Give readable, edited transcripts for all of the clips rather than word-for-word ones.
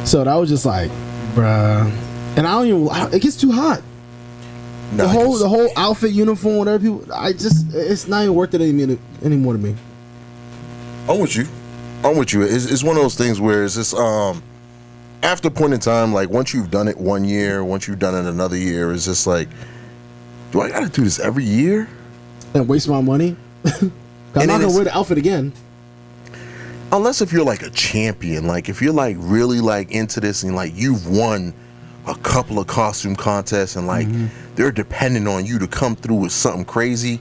So that was just like, bruh. And I don't even. It gets too hot. No, the whole outfit, uniform, whatever people. It's not even worth it anymore to me. I'm with you. It's one of those things where it's just after a point in time, like once you've done it one year, once you've done it another year, it's just like, do I gotta do this every year? And waste my money? I'm not gonna wear the outfit again. Unless if you're like a champion, like if you're like really like into this and like you've won a couple of costume contests and like they're depending on you to come through with something crazy,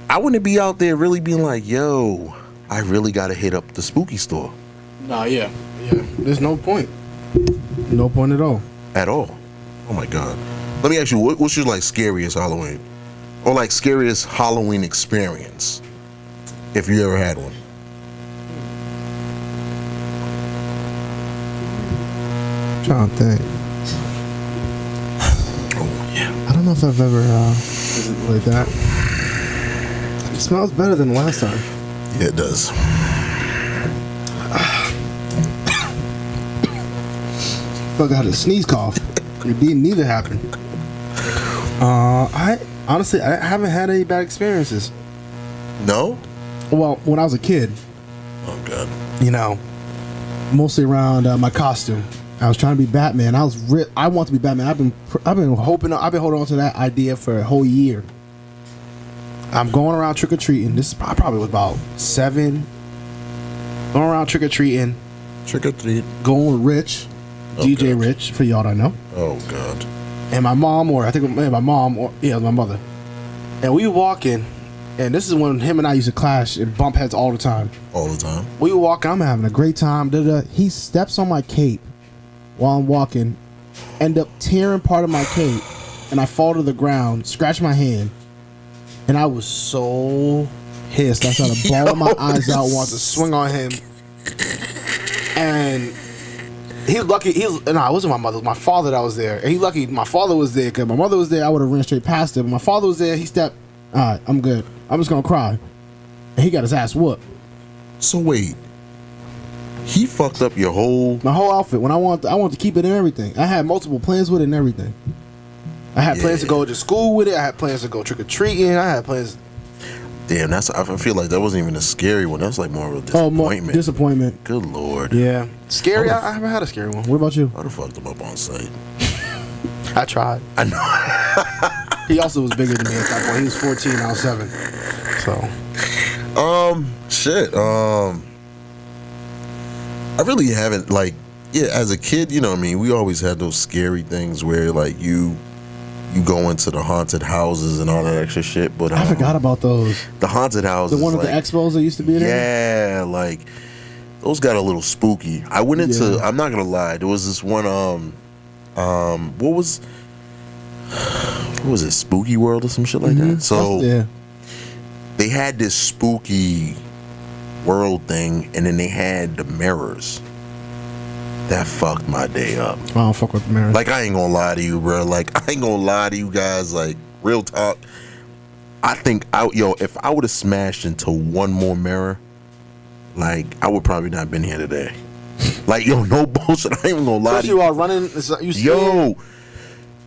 I wouldn't be out there really being like, yo, I really gotta hit up the spooky store. Nah, yeah. There's no point. No point at all. At all. Oh my God. Let me ask you, what's your like scariest Halloween? Or like scariest Halloween experience? If you ever had one. I'm trying to think. Oh yeah. I don't know if I've ever like that. It smells better than last time. Yeah, it does. Fuck, I had a sneeze cough. It didn't need to happen. I honestly haven't had any bad experiences. No? Well, when I was a kid. Oh God. You know, mostly around my costume. I was trying to be Batman. I want to be Batman. I've been holding on to that idea for a whole year. I'm going around trick or treating. This probably was about 7. Going around trick or treating. Trick or treat. Going with Rich, DJ God. Rich, for y'all that know. Oh God. And my mom, or I think my mom, or my mother. And we walking, and this is when him and I used to clash and bump heads all the time. All the time. We were walking. I'm having a great time. He steps on my cape while I'm walking, end up tearing part of my cape, and I fall to the ground, scratch my hand, and I was so pissed. I started bawling my eyes out, wanted to swing on him, and he's lucky. It wasn't my mother, it was my father that was there, and he's lucky my father was there, because my mother was there, I would have ran straight past him. But my father was there. He stepped. All right, I'm good. I'm just gonna cry, and he got his ass whooped. So wait. He fucked up my whole outfit. When I want to keep it and everything. I had multiple plans with it and everything. I had plans to go to school with it. I had plans to go trick or treating. I had plans. Damn, I feel like that wasn't even a scary one. That was like more of a disappointment. Disappointment. Good Lord. Yeah. Scary? I haven't had a scary one. What about you? I'd have fucked him up on site. I tried. I know. He also was bigger than me at that point. He was 14, I was 7. So. Shit. I really haven't, like, as a kid, you know what I mean, we always had those scary things where, like, you go into the haunted houses and all that extra shit, but I forgot about those. The haunted houses. The one with the expos that used to be there? Yeah, like, those got a little spooky. I went into, I'm not gonna lie, there was this one, what was it, Spooky World or some shit like that? So, they had this spooky world thing, and then they had the mirrors. That fucked my day up. I don't fuck with the mirrors. Like, I ain't gonna lie to you, bro. Like, I ain't gonna lie to you guys. Like, real talk. I think, if I would have smashed into one more mirror, like, I would probably not been here today. Like, no bullshit. I ain't even gonna lie to you. You are running.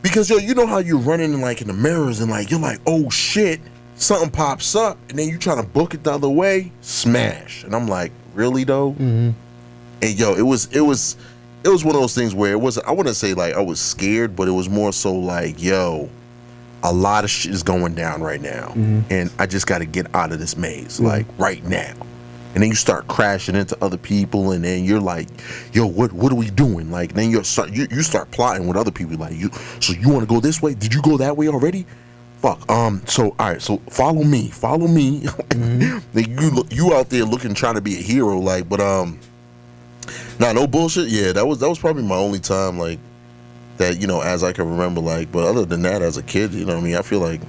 Because you know how you're running like in the mirrors and like you're like, oh shit. Something pops up, and then you trying to book it the other way, smash. And I'm like, really though? Mm-hmm. And it was one of those things where it wasn't. I wouldn't say like I was scared, but it was more so like, a lot of shit is going down right now, and I just got to get out of this maze, like right now. And then you start crashing into other people, and then you're like, what are we doing? Like, then you start plotting with other people, like so you want to go this way? Did you go that way already? Fuck. So all right. So follow me. You out there looking, trying to be a hero, like. But no bullshit. Yeah, that was probably my only time, like, that, as I can remember, like. But other than that, as a kid, you know what I mean. I feel like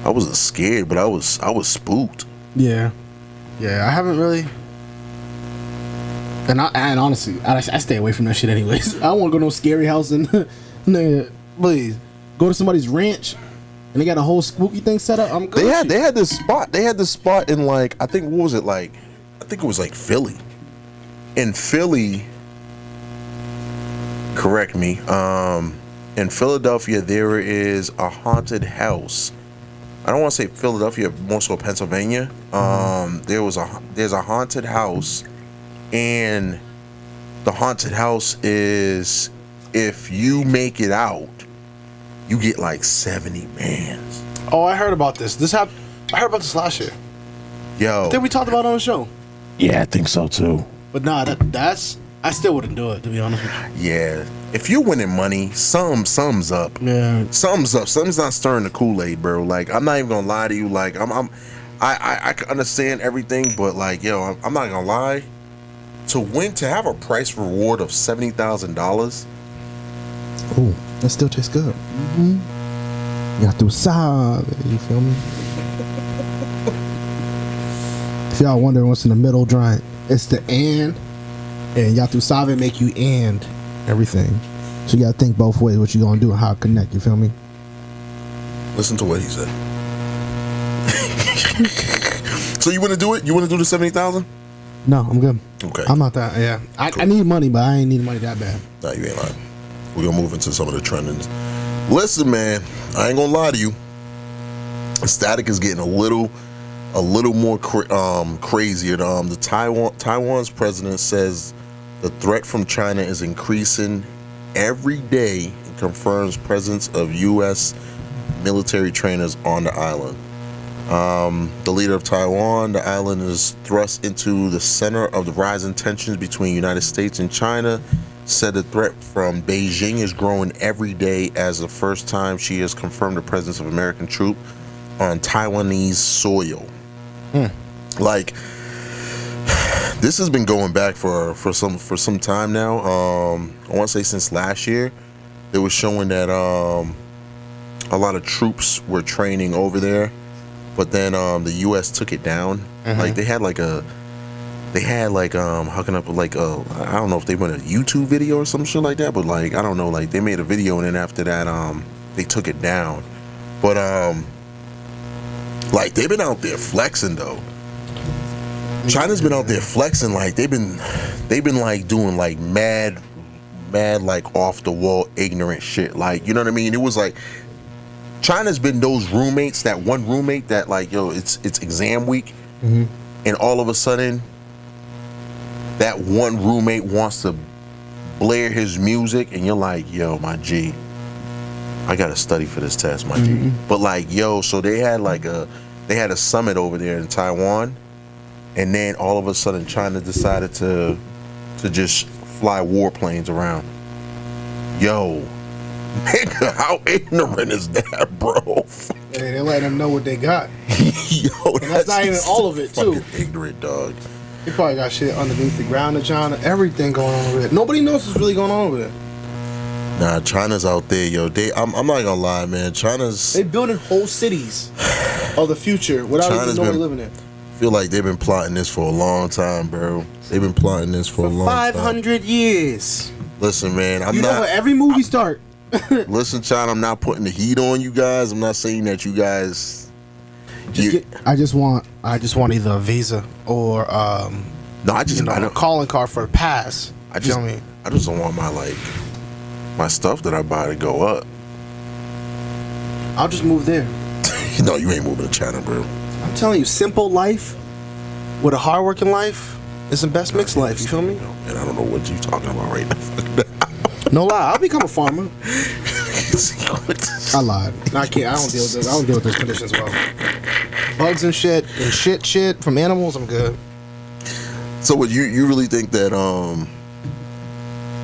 I wasn't scared, but I was spooked. Yeah. I haven't really. And honestly, I stay away from that shit anyways. I don't want to go to no scary house and nigga, please go to somebody's ranch. And they got a whole spooky thing set up. I'm good. They had this spot. They had this spot in, like, I think it was like Philly. in Philly, correct me, in Philadelphia, there is a haunted house. I don't want to say Philadelphia, more so Pennsylvania. There's a haunted house, and the haunted house is, if you make it out, you get like 70 bands. Oh, I heard about this. I heard about this last year. Yo, I think we talked about it on the show. Yeah, I think so too. But nah, that's I still wouldn't do it, to be honest with you. Yeah, if you're winning money, sums up. Yeah, sums up. Something's not stirring the Kool-Aid, bro. Like, I'm not even gonna lie to you. Like, I can understand everything, but like, yo, I'm not gonna lie. To have a price reward of $70,000. Oh, that still tastes good. You have to solve it, you feel me? If y'all wondering what's in the middle joint, it's the and Yatu Save make you and everything. So you gotta think both ways what you gonna do and how it connect, you feel me? Listen to what he said. So you wanna do it? You wanna do the 70,000? No, I'm good. Okay. I'm not that, yeah. Cool. I need money, but I ain't need money that bad. Nah, you ain't lying. We're gonna move into some of the trendings. Listen, man, I ain't gonna lie to you. Static is getting a little more crazier. The Taiwan's president says the threat from China is increasing every day and confirms presence of U.S. military trainers on the island. The leader of Taiwan, the island is thrust into the center of the rising tensions between United States and China, said the threat from Beijing is growing every day as the first time she has confirmed the presence of American troops on Taiwanese soil. Like, this has been going back for some time now. I want to say since last year. They were showing that a lot of troops were training over there, but then the U.S. took it down. Like, they had hooking up like I don't know if they went a YouTube video or some shit like that, but like, I don't know, like, they made a video and then after that they took it down. But like, they've been out there flexing though. China's been out there flexing. Like, they've been like doing like mad like off the wall ignorant shit. Like, you know what I mean? It was like China's been those roommates, that one roommate that like, yo, it's exam week, and all of a sudden that one roommate wants to blare his music and you're like, yo, my G, I gotta study for this test, my G. But like, yo, so they had a summit over there in Taiwan, and then all of a sudden China decided to just fly warplanes around. Yo, nigga, how ignorant is that, bro? Hey, they're letting them know what they got. Yo, and that's not even all of it, too. Ignorant, dog. They probably got shit underneath the ground in China. Everything going on over there. Nobody knows what's really going on over there. Nah, China's out there, yo. I'm not gonna lie, man. They building whole cities of the future without even nobody living there. I feel like they've been plotting this for a long time, bro. They've been plotting this for a long time. 500 years. Listen, man, you know how every movie start. Listen, China, I'm not putting the heat on you guys. I'm not saying that you guys. I just want either a visa or no, I just a calling card for a pass. I just don't want my stuff that I buy to go up. I'll just move there. No, you ain't moving to China, bro. I'm telling you, simple life with a hardworking life is the best mixed life. You feel me? And I don't know what you're talking about right now. No lie, I'll become a farmer. I lied. No, I can't. I don't deal with this. I don't deal with those conditions well. Bugs and shit from animals, I'm good. So, would you really think that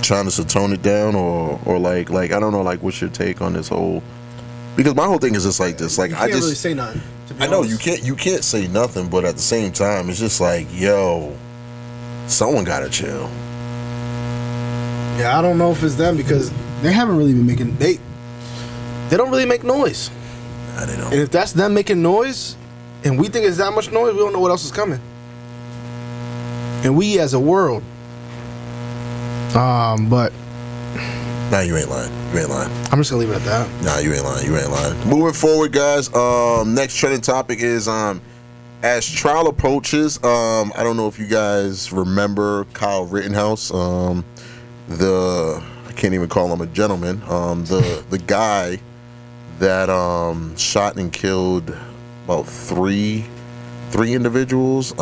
China should tone it down, or like I don't know, like, what's your take on this whole? Because my whole thing is just like this. Like, I can't really say nothing. I know you can't say nothing, but at the same time, it's just like, yo, someone gotta chill. Yeah, I don't know if it's them because they haven't really been making they don't really make noise. Nah, they don't. And if that's them making noise, and we think it's that much noise, we don't know what else is coming. And we as a world, but nah, you ain't lying. You ain't lying. I'm just gonna leave it at that. Nah, you ain't lying. You ain't lying. Moving forward, guys. Next trending topic is as trial approaches, I don't know if you guys remember Kyle Rittenhouse, I can't even call him a gentleman, the guy that shot and killed about three individuals.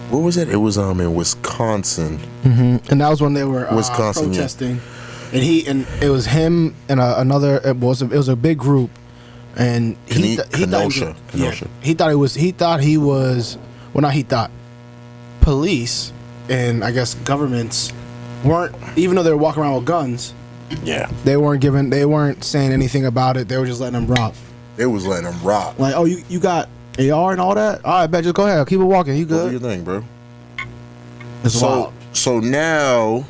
What was it? It was in Wisconsin. Mm-hmm. And that was when they were protesting. Yeah. And it was him and another. It was a big group, and he thought police and I guess governments weren't, even though they were walking around with guns. Yeah, they weren't saying anything about it. They were just letting them rock. They was letting them rock. Like, oh, you got AR and all that? All right, bet, just go ahead. Keep it walking. You good? Do your thing, bro. It's wild. So now,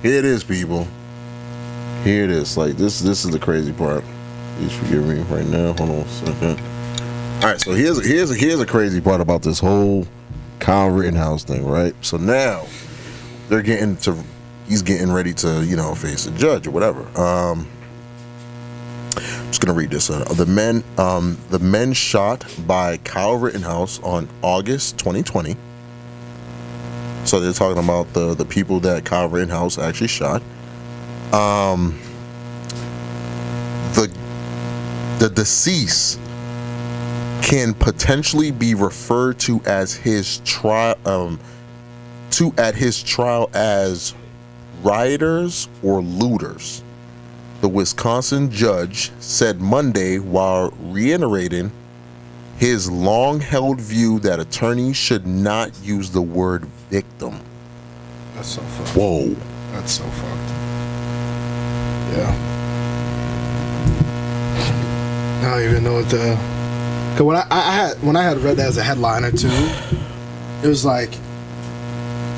here it is, people. Here it is. Like, this is the crazy part. Please forgive me right now. Hold on a second. All right, so here's a crazy part about this whole Kyle Rittenhouse thing, right? So now, he's getting ready to, face a judge or whatever. I'm just gonna read this. The men shot by Kyle Rittenhouse on August 2020. So they're talking about the people that Kyle Rittenhouse actually shot. The deceased can potentially be referred to at his trial as rioters or looters. The Wisconsin judge said Monday while reiterating his long-held view that attorneys should not use the word victim. That's so fucked. Whoa. That's so fucked. Yeah. I don't even know what the... Cause when I had read that as a headliner too, it was like,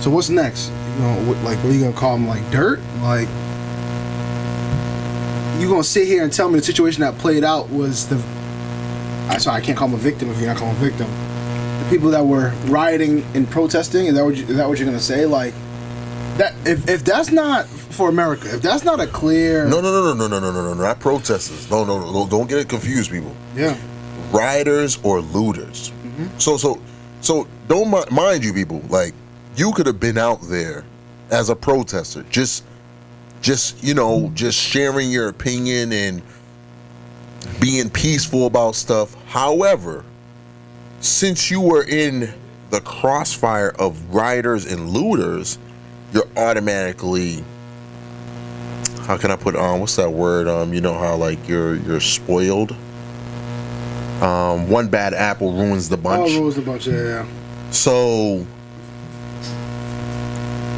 so what's next? What are you gonna call him, like dirt? Like, you gonna sit here and tell me the situation that played out was the... Sorry, I can't call him a victim if you're not calling him a victim. The people that were rioting and protesting, is that what you're gonna say? Like, that if that's not for America, if that's not a clear... No, not protesters. No, don't get it confused, people. Yeah. Rioters or looters. Mm-hmm. So don't mind you, people. Like, you could have been out there as a protester, just sharing your opinion and being peaceful about stuff. However, since you were in the crossfire of rioters and looters, you're automatically, how can I put on, what's that word? You know how like you're spoiled. One bad apple ruins the bunch. Oh, ruins the bunch, yeah. So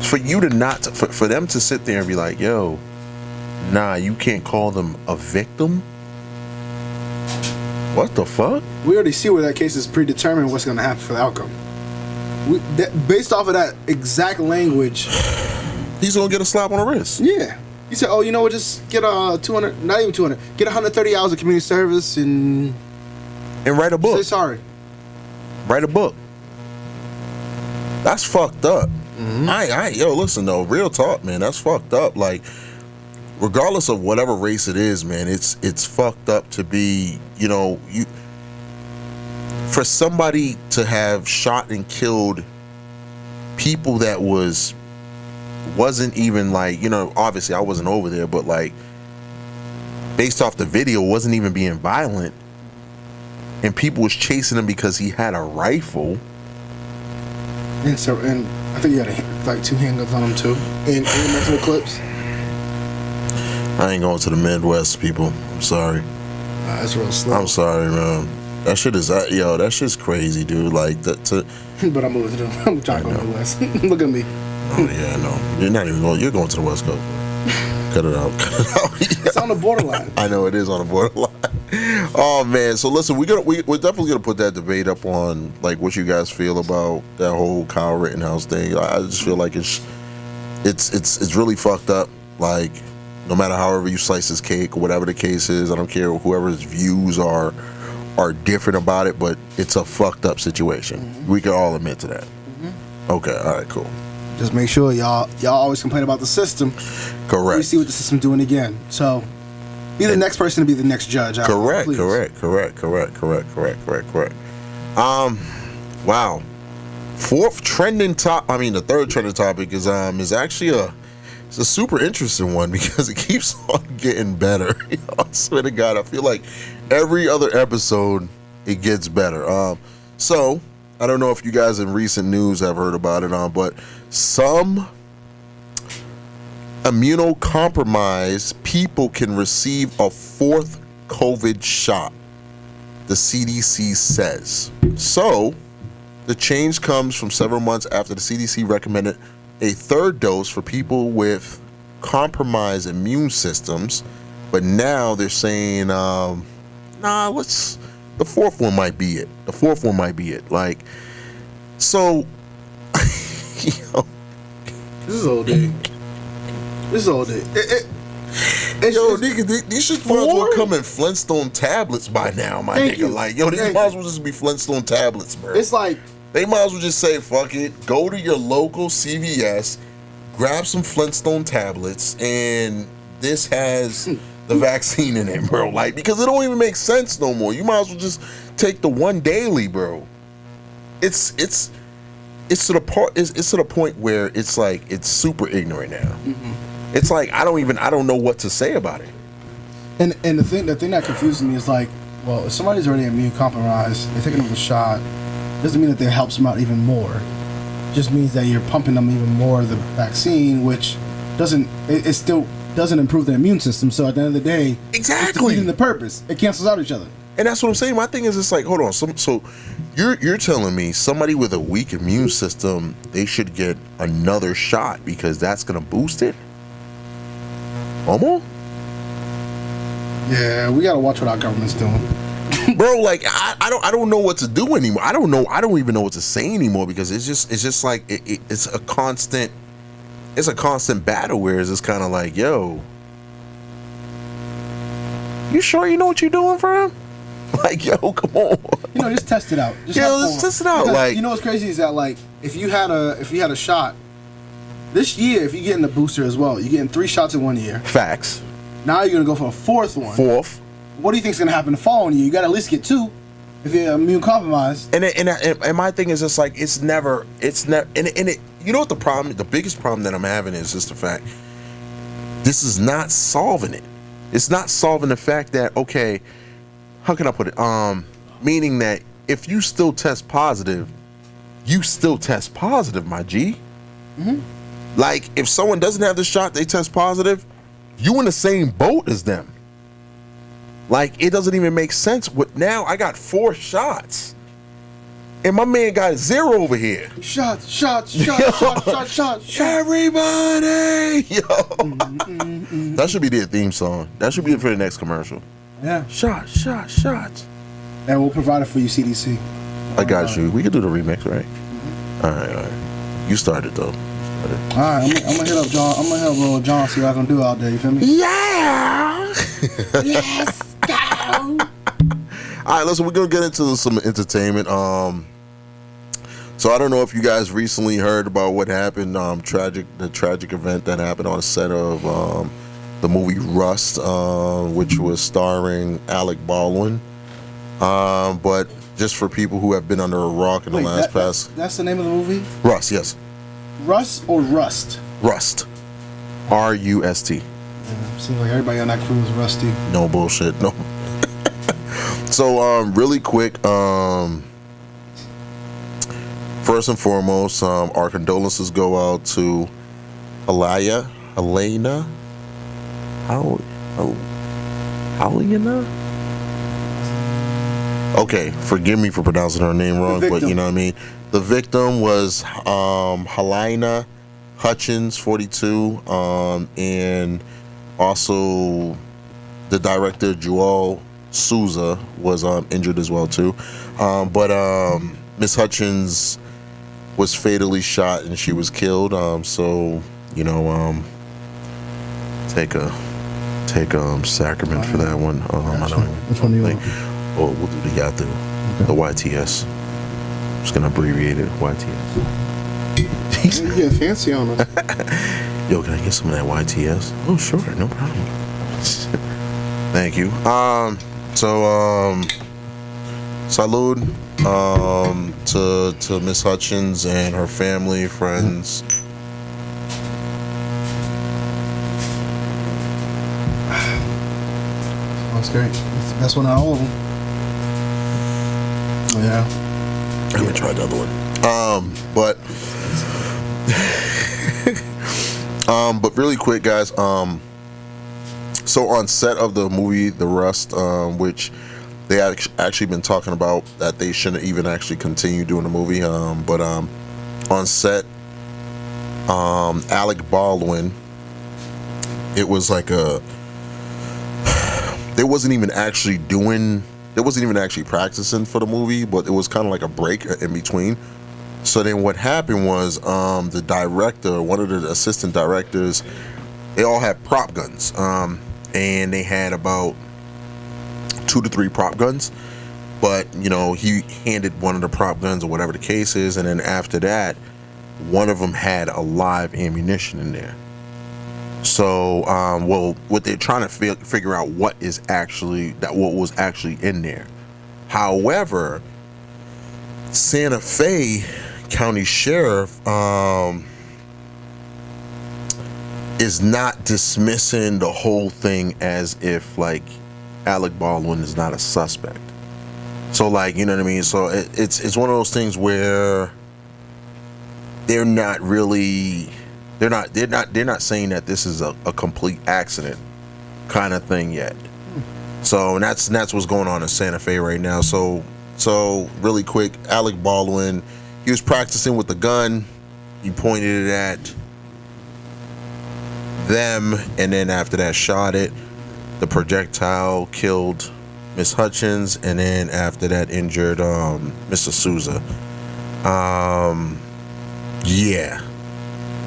for them to sit there and be like, yo, nah, you can't call them a victim. What the fuck? We already see where that case is predetermined what's going to happen for the outcome. Based off of that exact language, he's going to get a slap on the wrist. Yeah. He said, oh, you know what, just get 200, not even 200, get 130 hours of community service and write a book. Say sorry. Write a book. That's fucked up. Mm-hmm. Yo, listen though, real talk, man, that's fucked up. Like, regardless of whatever race it is, man, it's fucked up to be, for somebody to have shot and killed people that wasn't even like, obviously I wasn't over there, but like based off the video, wasn't even being violent, and people was chasing him because he had a rifle. And I think he had like 2 handguns on him too, and multiple clips. I ain't going to the Midwest, people. I'm sorry. That's real slow. I'm sorry, man. That shit is that shit's crazy, dude. Like that. But I'm moving to I'm trying to go to the West. Look at me. Oh yeah, no. You're not even going. You're going to the West Coast. Cut it out. It's on the borderline. I know it is on the borderline. Oh man. So listen, we're definitely gonna put that debate up on like what you guys feel about that whole Kyle Rittenhouse thing. I just feel like it's really fucked up. Like, no matter however you slice this cake or whatever the case is, I don't care whoever's views are different about it, but it's a fucked up situation. Mm-hmm. We can all admit to that. Mm-hmm. Okay, all right, cool. Just make sure y'all always complain about the system. Correct. We see what the system's doing again. So Be the next person to be the next judge. Correct. Please. Correct. Wow. The third trending topic is actually it's a super interesting one because it keeps on getting better. I swear to God, I feel like every other episode it gets better. So I don't know if you guys in recent news have heard about it, but some immunocompromised people can receive a fourth COVID shot, the CDC says. So the change comes from several months after the CDC recommended a third dose for people with compromised immune systems, but now they're saying, the fourth one might be it. Like, so, yo, this is all day. These should might as well come in Flintstone tablets by now, my nigga. Like, yo, these might as well just be Flintstone tablets, bro. It's like, they might as well just say, fuck it, go to your local CVS, grab some Flintstone tablets, and this has the vaccine in it, bro. Like, because it don't even make sense no more. You might as well just take the one daily, bro. It's to the point where it's like it's super ignorant now. Mm-hmm. It's like I don't know what to say about it. And the thing that confuses me is like, well, if somebody's already immune compromised, they're taking them a shot, doesn't mean that that helps them out even more. It just means that you're pumping them even more of the vaccine, which still doesn't improve their immune system. So at the end of the day, it's defeating the purpose. It cancels out each other. And that's what I'm saying. My thing is, it's like, hold on. So you're telling me somebody with a weak immune system, they should get another shot because that's gonna boost it? Homo? Yeah, we gotta watch what our government's doing. Bro, like I don't know what to do anymore. I don't even know what to say anymore because it's just like it's a constant battle where it's just kind of like, yo, you sure you know what you're doing for him? Like, yo, come on. Just test it out. Let's test it out. Because, like, what's crazy is that like if you had a shot this year, if you're getting the booster as well, you're getting 3 shots in 1 year. Facts. Now you're gonna go for a fourth one. What do you think is gonna happen the following year? You got to at least get 2 if you're immune compromised. And my thing is just like it's never and it. You know what the biggest problem that I'm having is just the fact this is not solving it. It's not solving the fact that, okay, how can I put it? Meaning that if you still test positive, you still test positive, my G. Mm-hmm. Like if someone doesn't have the shot, they test positive, you in the same boat as them. Like it doesn't even make sense. Now I got 4 shots. And my man got 0 over here. Shots. Everybody! Yo. That should be their theme song. That should be it for the next commercial. Yeah. Shots. And we'll provide it for you, CDC. I got you. We can do the remix, right? Mm-hmm. All right. You started, though. Alright, I'm gonna hit up John. I'm gonna help John see what I can do out there. You feel me? Yeah! Yes, go! Alright, listen, we're gonna get into some entertainment. So I don't know if you guys recently heard about what happened, the tragic event that happened on the set of the movie Rust, which was starring Alec Baldwin. But just for people who have been under a rock in the last past. That's the name of the movie? Rust, yes. Rust or Rust? Rust. R-U-S-T. Yeah, seems like everybody on that crew is rusty. No bullshit, no. So, really quick, first and foremost, our condolences go out to Helena? Okay, forgive me for pronouncing her name wrong, but you know what I mean. The victim was Helena Hutchins, 42, and also the director Joel Souza was injured as well too. But Miss Hutchins was fatally shot and she was killed. So you know, take sacrament for that one. I don't. Which one do you want? Oh, we'll do the Yathu, the YTS. I'm just gonna abbreviate it, YTS. You get fancy on us. Yo, can I get some of that YTS? Oh, sure, no problem. Thank you. Salud to Miss Hutchins and her family, friends. That's great. It's the best one out of all of them. Oh, yeah. Let me try the other one. But really quick, guys. So on set of the movie The Rust, which they had actually been talking about that they shouldn't even actually continue doing the movie. But on set, Alec Baldwin, it was like they wasn't even actually practicing for the movie, but it was kind of like a break in between. So then what happened was the director, one of the assistant directors, they all had prop guns. And they had about 2 to 3 prop guns. But, you know, he handed one of the prop guns or whatever the case is. And then after that, one of them had a live ammunition in there. So, what they're trying to figure out what was actually in there. However, Santa Fe County Sheriff is not dismissing the whole thing as if like Alec Baldwin is not a suspect. So like, you know what I mean? So it's one of those things where they're not saying that this is a complete accident kind of thing yet. So and that's what's going on in Santa Fe right now. So really quick, Alec Baldwin, he was practicing with the gun. He pointed it at them, and then after that shot it. The projectile killed Miss Hutchins, and then after that injured Mr. Souza. Yeah.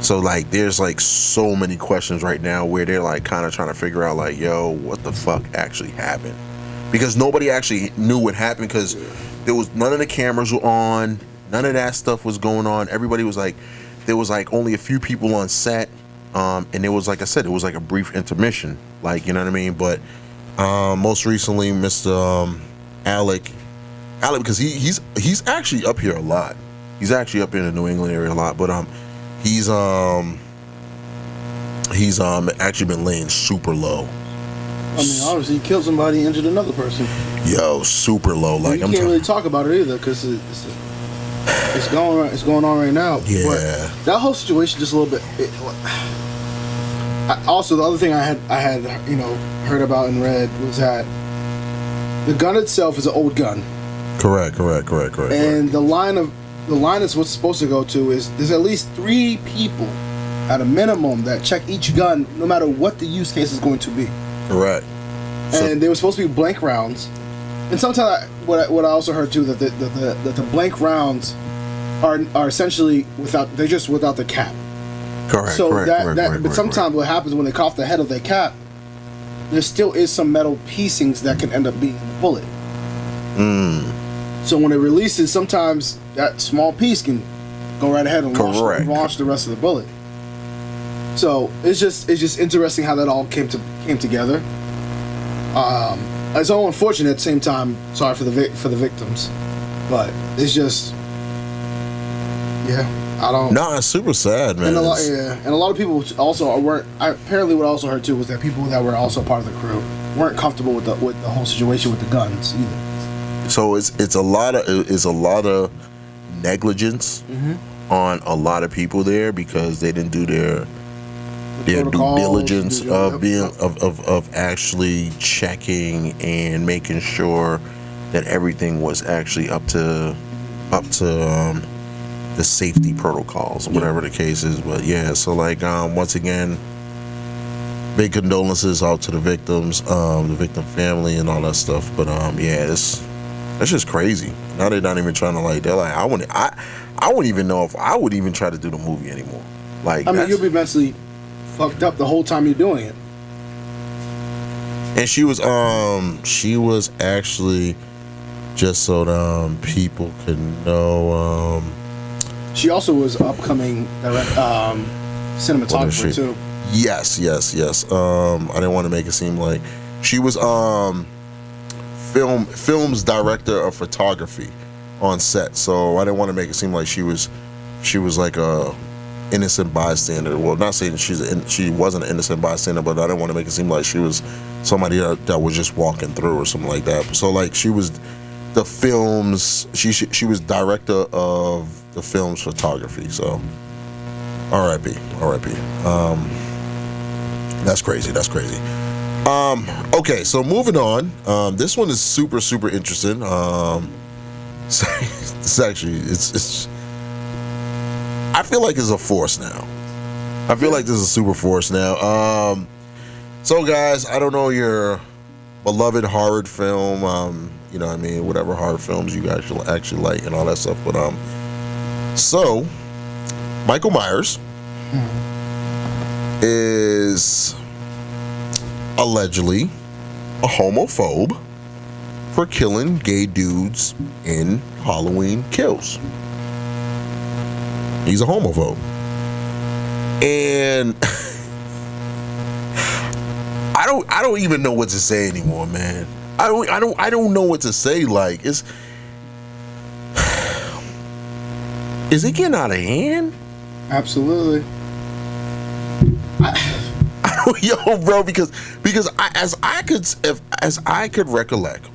So like there's like so many questions right now where they're like kind of trying to figure out like, yo, what the fuck actually happened? Because nobody actually knew what happened, because there was none of the cameras were on, none of that stuff was going on. Everybody was like, there was like only a few people on set. And it was, like I said, it was like a brief intermission, like, you know what I mean? But most recently, Mr. Alec, because he's actually up here a lot. He's actually up in the New England area a lot, but he's actually been laying super low. I mean, obviously, he killed somebody, injured another person. Yo, super low. Like, you can't really talk about it either, because it's going on right now. Yeah. But that whole situation just a little bit. Also, the other thing I had heard about and read was that the gun itself is an old gun. Correct. And the line is what's supposed to go to is there's at least 3 people at a minimum that check each gun, no matter what the use case is going to be. Correct. And they were supposed to be blank rounds. And sometimes what I also heard too that the blank rounds are essentially without the cap. Correct. So but sometimes what happens when they cut off the head of their cap, there still is some metal piecings that can end up being the bullet. So when it releases, sometimes that small piece can go right ahead and launch the rest of the bullet. So it's just interesting how that all came together. It's all unfortunate at the same time. Sorry for the victims, but it's just I don't. No, it's super sad, man. And a lot of people also weren't. Apparently, what I also heard too was that people that were also part of the crew weren't comfortable with the whole situation with the guns either. So it's a lot of negligence on a lot of people there, because they didn't do their due diligence of actually checking and making sure that everything was actually up to the safety protocols, whatever the case is. But yeah, so like once again, big condolences out to the victims, the victim family and all that stuff. But that's just crazy. Now they're not even trying to they're like, I wouldn't even know if I would even try to do the movie anymore. Like, I mean, you'll be mentally fucked up the whole time you're doing it. And she was actually, just so people can know, she also was upcoming cinematographer too. Yes. I didn't want to make it seem like She was film's director of photography on set. So I didn't want to make it seem like she was like a innocent bystander. Well, not saying she wasn't an innocent bystander, but I didn't want to make it seem like she was somebody that was just walking through or something like that. So like she was the film's she was director of the film's photography. So R.I.P. That's crazy. Okay, so moving on. This one is super interesting. It's actually I feel like it's a force now. I feel like this is a super force now. So guys, I don't know your beloved horror film, you know what I mean, whatever horror films you guys actually like and all that stuff, but so Michael Myers is allegedly a homophobe for killing gay dudes in Halloween Kills. He's a homophobe. And I don't even know what to say anymore, man. I don't know what to say. Like, is it getting out of hand? Absolutely. Yo, bro, because as I could recollect,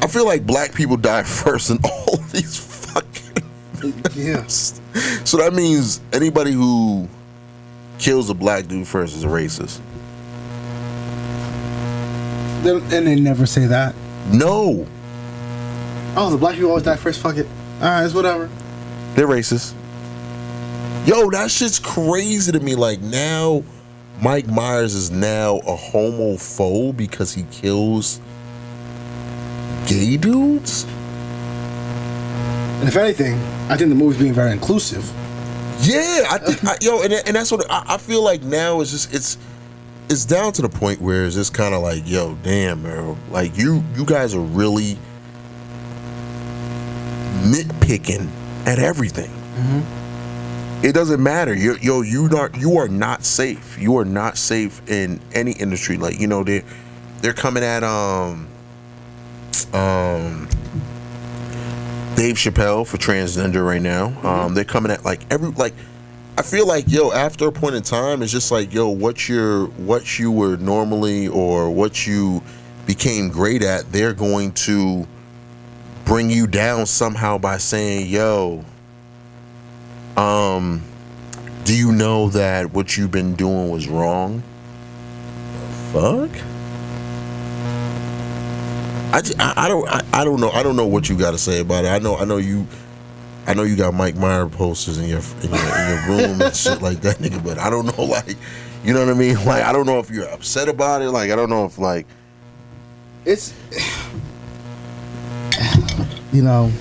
I feel like black people die first in all these fucking Yes. So that means anybody who kills a black dude first is a racist. And they never say that. No. Oh, the black people always die first. Fuck it. All right, it's whatever. They're racist. Yo, that shit's crazy to me. Like, now Mike Myers is now a homophobe because he kills gay dudes? And if anything, I think the movie's being very inclusive. Yeah, I think, and that's what I feel like now. Is just it's down to the point where it's just kind of like, yo, damn, bro, like you guys are really nitpicking at everything. Mm-hmm. It doesn't matter. You are not safe. You are not safe in any industry. Like, you know, they're coming at Dave Chappelle for transgender right now. Mm-hmm. They're coming at I feel like, yo, after a point in time, it's just like, yo, what you were normally or what you became great at, they're going to bring you down somehow by saying, yo, do you know that what you've been doing was wrong? Fuck? I don't know. I don't know what you got to say about it. I know you got Mike Myers posters in your room and shit like that, nigga. But I don't know, like, you know what I mean? Like, I don't know if you're upset about it. Like, I don't know if, like, it's, you know,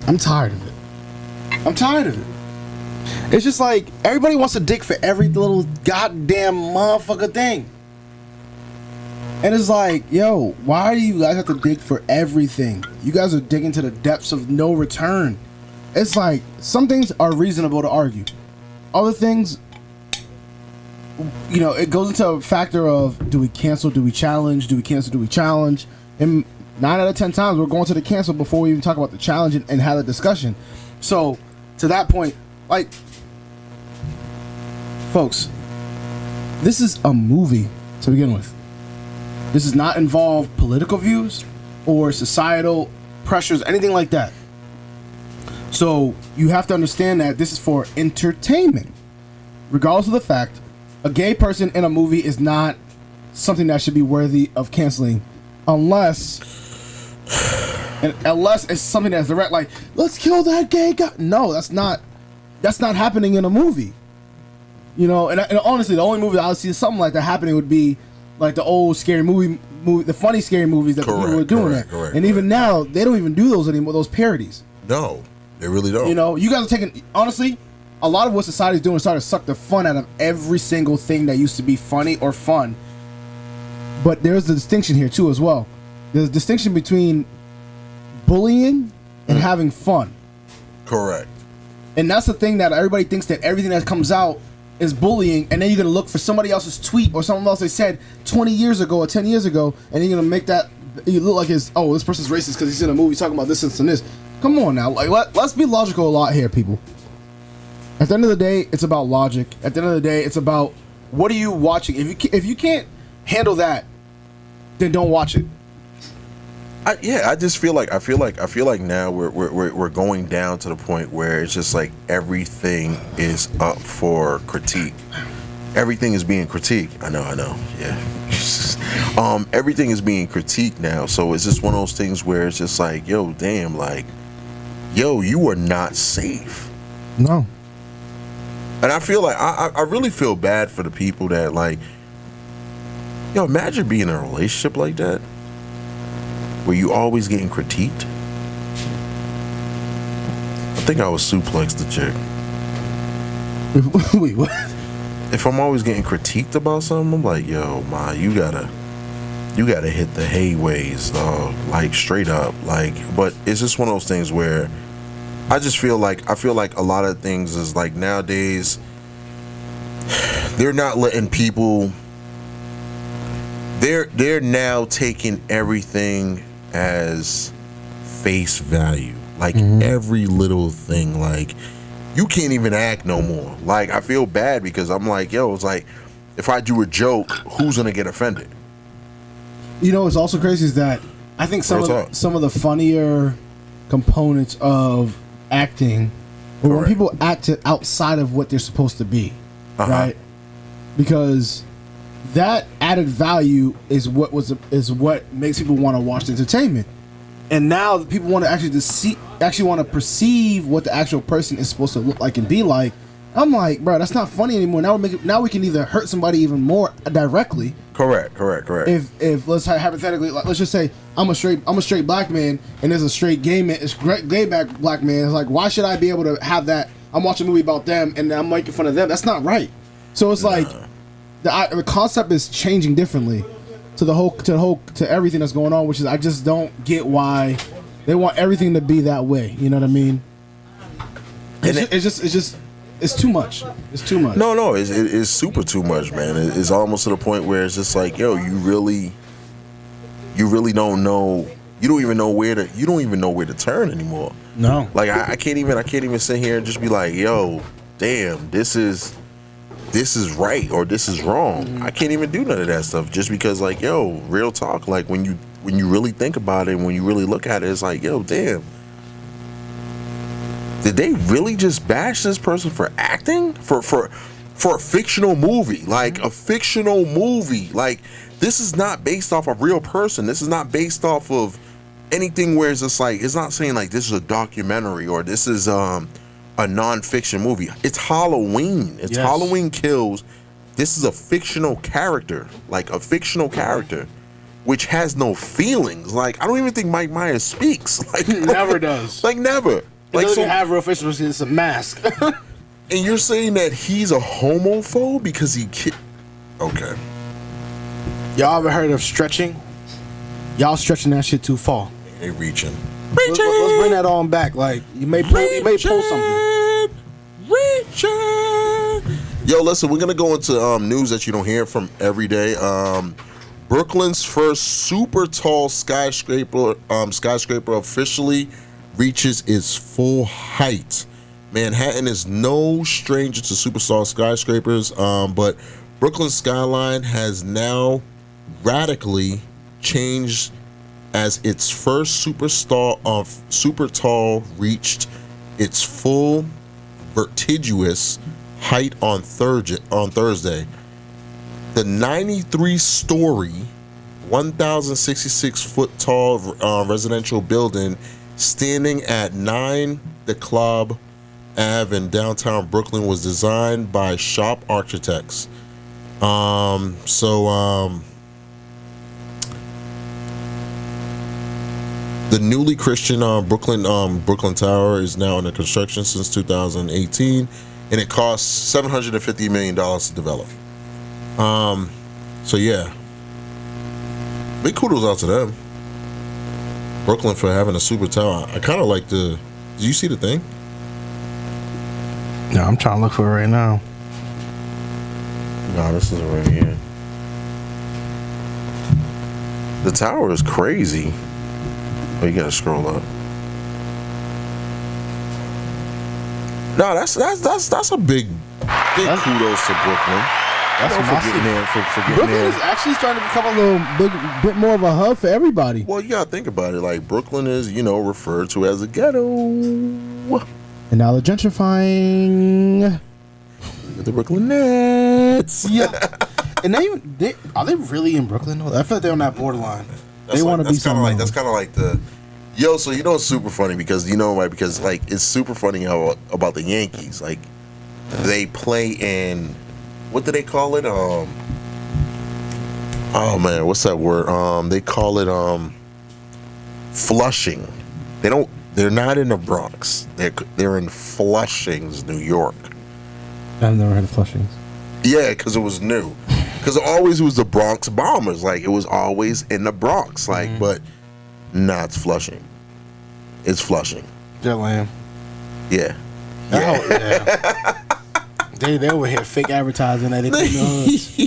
I'm tired of it. It's just like everybody wants a dick for every little goddamn motherfucker thing. And it's like, yo, why do you guys have to dig for everything? You guys are digging to the depths of no return. It's like, some things are reasonable to argue. Other things, you know, it goes into a factor of, do we cancel, do we challenge, do we cancel, do we challenge? And 9 out of 10 times, we're going to the cancel before we even talk about the challenge and have a discussion. So, to that point, like, folks, this is a movie to begin with. This does not involve political views or societal pressures, anything like that. So you have to understand that this is for entertainment. Regardless of the fact, a gay person in a movie is not something that should be worthy of canceling unless it's something that's direct, like, let's kill that gay guy. No, that's not happening in a movie. You know, and honestly, the only movie I would see something like that happening would be like the old scary movie, the funny scary movies that people were doing that. And even now, they don't even do those anymore, those parodies. No, they really don't. You know, you guys are taking, honestly, a lot of what society's doing is starting to suck the fun out of every single thing that used to be funny or fun. But there's a distinction here too as well. There's a distinction between bullying and having fun. Correct. And that's the thing that everybody thinks, that everything that comes out is bullying, and then you're gonna look for somebody else's tweet or something else they said 20 years ago or 10 years ago, and you're gonna make that you look like this person's racist because he's in a movie talking about this and this. Come on now, like let's be logical a lot here, people. At the end of the day, it's about logic. At the end of the day, it's about what are you watching. If you can't handle that, then don't watch it. I just feel like now we're going down to the point where it's just like everything is up for critique. Everything is being critiqued. I know. Yeah. Everything is being critiqued now. So it's just one of those things where it's just like, yo, damn, like, yo, you are not safe. No. And I feel like I really feel bad for the people that like, yo, imagine being in a relationship like that, where you always getting critiqued. I think I would suplex the chick. Wait, what? If I'm always getting critiqued about something, I'm like, yo, ma, you gotta hit the hayways, dog. Like straight up. Like, but it's just one of those things where I feel like a lot of things is like nowadays they're not letting people. They're now taking everything as face value, like every little thing. Like you can't even act no more. Like I feel bad because I'm like, yo, it's like if I do a joke, who's gonna get offended? You know, what's also crazy is that I think some of the funnier components of acting, or when people act outside of what they're supposed to be, right? Because that added value is what makes people want to watch the entertainment, and now people want to actually want to perceive what the actual person is supposed to look like and be like. I'm like, bro, that's not funny anymore. Now we can either hurt somebody even more directly. Correct. If let's say hypothetically, like, let's just say I'm a straight black man and there's a straight gay man, it's gay black man. It's like, why should I be able to have that? I'm watching a movie about them and I'm making fun of them. That's not right. So it's like the concept is changing differently to everything that's going on, which is I just don't get why they want everything to be that way. You know what I mean? It's too much. It's too much. No, it's super too much, man. It's almost to the point where it's just like, yo, you really don't know. You don't even know where to turn anymore. No. Like I can't even sit here and just be like, yo, damn, this is right or this is wrong. I can't even do none of that stuff just because, like, yo, real talk. Like when you really think about it and when you really look at it, it's like, yo, damn. Did they really just bash this person for acting for a fictional movie? Like a fictional movie. Like this is not based off a real person. This is not based off of anything where it's just like, it's not saying like this is a documentary or this is a non-fiction movie. It's Halloween. It's Halloween Kills. This is a fictional character, like a fictional character, which has no feelings. Like I don't even think Mike Myers speaks. Like never does. Like never. Like doesn't have real facial expression. It's a mask. And you're saying that he's a homophobe because he okay. Y'all ever heard of stretching? Y'all stretching that shit too far. They reaching. Let's bring that on back. Like you may pull something. Reaching. Yo, listen, we're gonna go into news that you don't hear from every day. Brooklyn's first super tall skyscraper officially reaches its full height. Manhattan is no stranger to superstar skyscrapers, but Brooklyn's skyline has now radically changed as its first super tall reached its full vertiginous height on Thursday. The 93-story, 1,066 foot tall residential building standing at 9 DeKalb Ave in downtown Brooklyn was designed by Shop Architects. The newly Christian Brooklyn Tower is now under construction since 2018, and it costs $750 million to develop. So yeah, big kudos out to them. Brooklyn for having a super tower. I kind of like did you see the thing? No, I'm trying to look for it right now. No, this is right here. The tower is crazy. Oh, you gotta scroll up. No, that's a big kudos to Brooklyn. That's for massive. getting there, for getting Brooklyn there. is actually starting to become a little bit more of a hub for everybody. Well, you gotta think about it. Like Brooklyn is, referred to as a ghetto. And now they're gentrifying. Look at the Brooklyn Nets. Yeah. And are they really in Brooklyn? I feel like they're on that borderline. They want to be something. That's kind of like the. So it's super funny because because like it's super funny about the Yankees. Like they play in, what do they call it? Oh man, what's that word? They call it Flushing. They're not in the Bronx. They're in Flushings, New York. I've never heard of Flushings. Yeah, because it was new. Because it always was the Bronx Bombers. Like it was always in the Bronx. Like, but nah, it's Flushing. It's Flushing. They're lame. Yeah. Yeah. They over here fake advertising that they put in the hoods.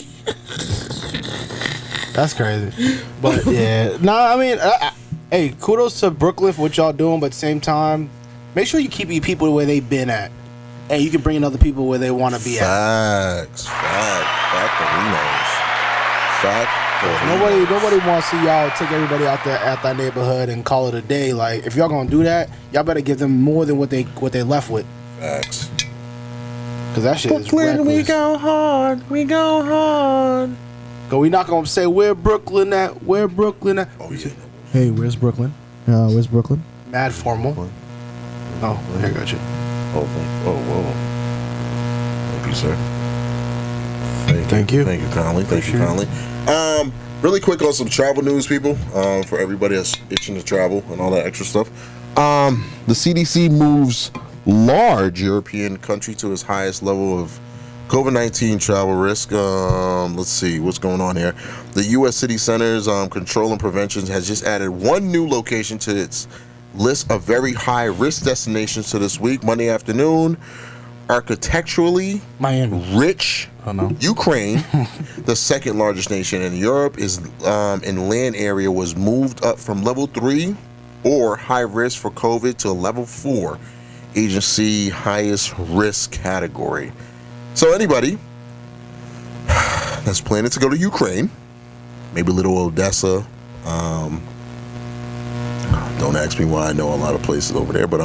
That's crazy. But yeah, I mean, hey, kudos to Brooklyn for what y'all doing, but at the same time, make sure you keep your people where they've been at, and you can bring in other people where they want to be at. Nobody wants to see y'all take everybody out that neighborhood and call it a day. Like, if y'all gonna do that, y'all better give them more than what they left with. Facts. Cause that shit is Brooklyn, reckless. we go hard. Cause we not gonna say where Brooklyn at. Oh yeah. Hey, where's Brooklyn? Where's Brooklyn? Mad formal. Oh, here I got you. Oh, whoa. Thank you, sir. Thank you. Thank you kindly. Really quick on some travel news, people. For everybody that's itching to travel and all that extra stuff. The CDC moves large European country to its highest level of COVID-19 travel risk. Let's see what's going on here. The U.S. City Centers Control and Prevention has just added one new location to its list of very high risk destinations to this week. Monday afternoon, architecturally Miami. rich Ukraine, the second largest nation in Europe, is in land area, was moved up from level 3 or high risk for COVID to level 4 agency highest risk category. So anybody that's planning to go to Ukraine, maybe little Odessa, don't ask me why I know a lot of places over there, but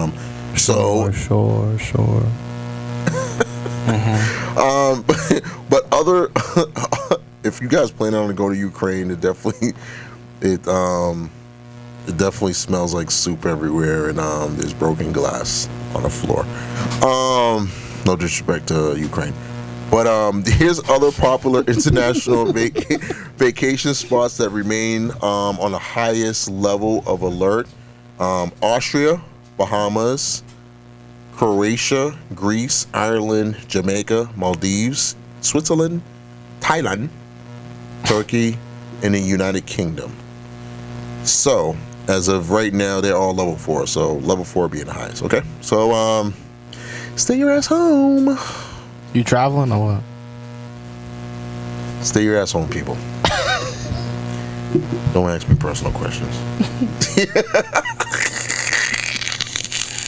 Sure. But other, if you guys plan on to go to Ukraine, it definitely smells like soup everywhere, and there's broken glass on the floor. No disrespect to Ukraine, but here's other popular international vacation spots that remain on the highest level of alert: Austria, Bahamas, Croatia, Greece, Ireland, Jamaica, Maldives, Switzerland, Thailand, Turkey, and the United Kingdom. So, as of right now, they're all level 4. So, level 4 being the highest. Okay? So, stay your ass home. You traveling or what? Stay your ass home, people. Don't ask me personal questions.